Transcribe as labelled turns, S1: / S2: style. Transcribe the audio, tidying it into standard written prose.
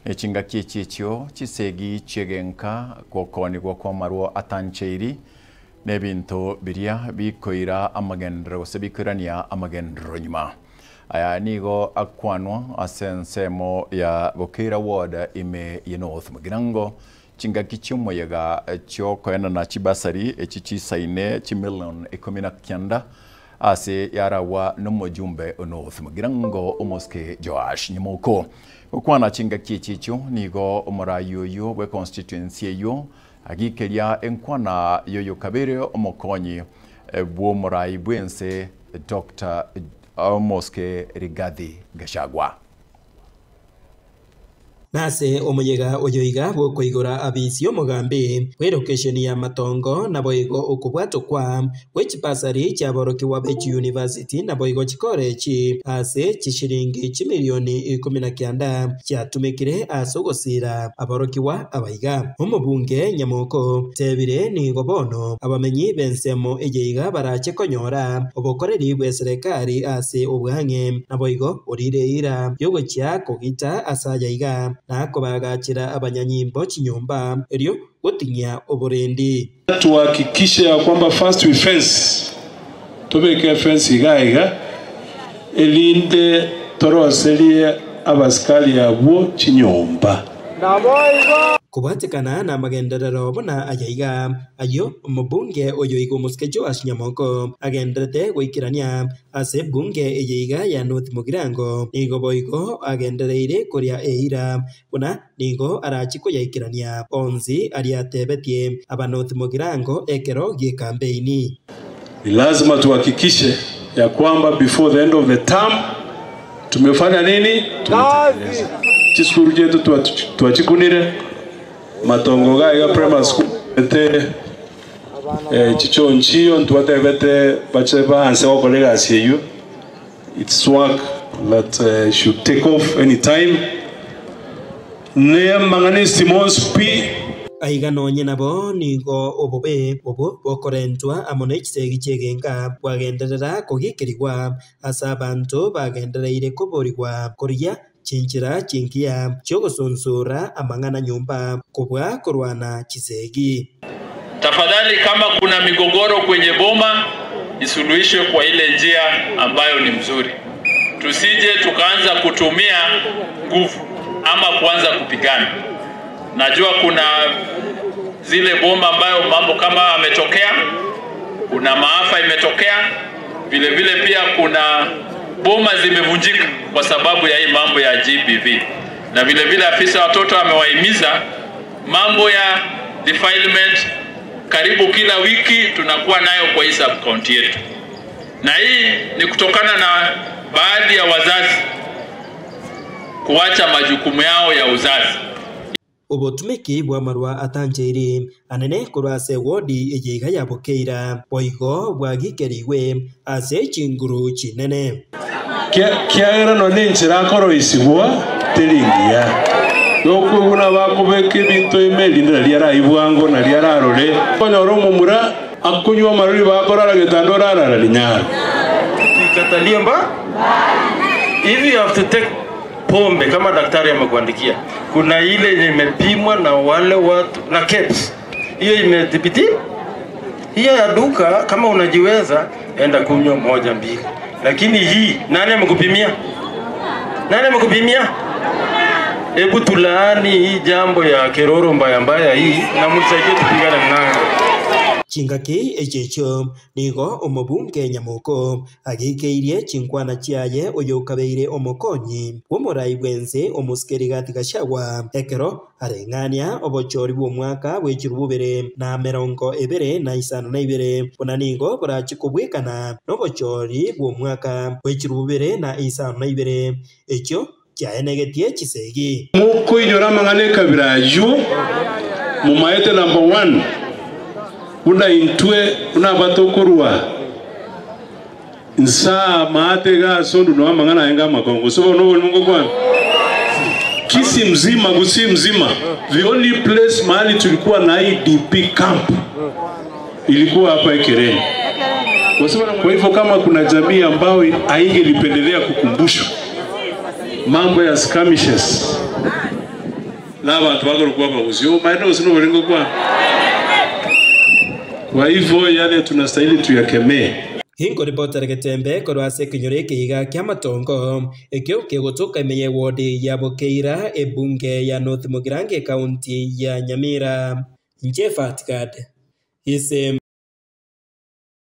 S1: Echingaki chichio chisegi chegenka kokoni kwa marwo atancheiri nebinto biria bikoira amagendro sebikurania amagendro nyuma aya nigo akwanwa asensemo ya Bokira Ward ime North Mugirango chingaki chimoyega chyo koena na chibasari echichi saine chimillion ekomina kyanda ase yarawa nomojumbe North Mugirango omoske Joash Nyamoko ukwana chingaki chicho nigo omarayoyo we constituency yo agikeria enkwana yoyo kabere omokonyi bwo morai bwense Dr. Omoske Rigathi Gachagua
S2: nase omuyega oyoiga bokoigora abisi omugambe location ya matongo na boigo okubwato kwa wechipasari cha boroki wa Bechi University na boigo chikorechi ase chishiringi chimilioni 19 chatumikire asogosira aboroki wa abaiga omubunge Nyamoko tebire ni gobono abamenyi bensemo ejeiga barache konyora obokoreri bwe serikali ase obwange na boigo orireira yogochya kogita asajaiga nako bagachira abanyanyimbo chinyumba elio gotinya oborendi
S3: tuhakikishe ya kwamba first we fence tobeke fence igaiga elinde toroselie abaskali abo chinyumba
S2: kubatikana na magenderero bona ajaiga ayo mubunge oyoigo Omoske Joash Nyamoko agenderete goikirania ase bunge ejeiga ya North Mugirango nigo boigo agendereire kuria eira bona nigo arachiko yaikirania onzi ariatebetie aba North Mugirango ekero gi campaign
S3: lazima tuhakikishe ya kwamba before the end of the term tumefanya nini chiskuru jetu tuachikunire matongo gaiga primary school ete chichonchio ntwatebete bacheba anse okolega asieyo it's work that should take off any time ne mangani Simons P
S2: aiga nonye nabo nigo obobe obo bokorentwa amone kisegi chegenga bwagenderera kogikirigwa asa abantu bagendereire kuborigwa koria chinchira chinkia chogosonsora amangana nyumba kubwa korwana chisegi.
S4: Tafadhali kama kuna migogoro kwenye boma isuluhishwe kwa ile njia ambayo ni mzuri. Tusije tukaanza kutumia nguvu ama kuanza kupigana. Najua kuna zile boma ambayo mambo kama ametokea, kuna maafa imetokea, vile vile pia kuna boma zimevunjika kwa sababu ya hii mambo ya GBV. Na vile vile afisa watoto amewahimiza mambo ya defilement karibu kila wiki tunakuwa nayo kwa hii sub county yetu. Na hii ni kutokana na baadhi ya wazazi kuacha majukumu yao ya uzazi.
S2: Obotumiki bwa marwa atanjeiri anene kurase wodi ejeiga ya Bokira boigo bwagikeriwe ase chinguru chinene
S3: kiagera no ninchira koro isibwa tiringia yokuguna bakubeke bintu imelindira liara ibwango na liara rore konyoro mumura akunywa maruri bakorara getandora rara linyara
S5: Kataliamba if you have to take pombe kama daktari amekuandikia kuna ile yenye imepimwa na wale watu na KEBS hiyo imedhibiti hiyo ya duka kama unajiweza enda kunywa 1-2 lakini hii nani amekupimia hebu tulaani hii jambo ya keroro mbaya hii na msaidie tupigane nayo
S2: chingaki echecho nigo omubunge Nyamoko agikeirie chinkwana chiaye oyokabeire omokonyi omorai bwense Omoske Rigathi Gachagua ekero arengania obochori bwo mwaka bwechirubere na 2022 bona nigo burachikubwekana nobochori bwo mwaka bwechirubere na 2022 echo kyaenegetie chisegi
S3: muko inyora mangane kabiraju mumaete number 1 una intwe una batokurwa nsa maate ga sondu no mangana yenga makongo so no nungo kwa kisi mzima gusi mzima the only place mahali tulikuwa na IDP camp ilikuwa hapa Ekereni. Kwa hivyo kama kuna jamii ambayo haingelipendelea kukumbushwa mambo ya skirmishes na watu wako kwa bauzio maana usino ulingo kwa hivyo yale tunastahili tuyakemee.
S2: Hingo ripota Getembe korwase kinyore kiga kya matongo ekyo kegotoka imenye wodi ya Bokeira ebunge ya North Mugirange County ya Nyamira. Njefatgad ise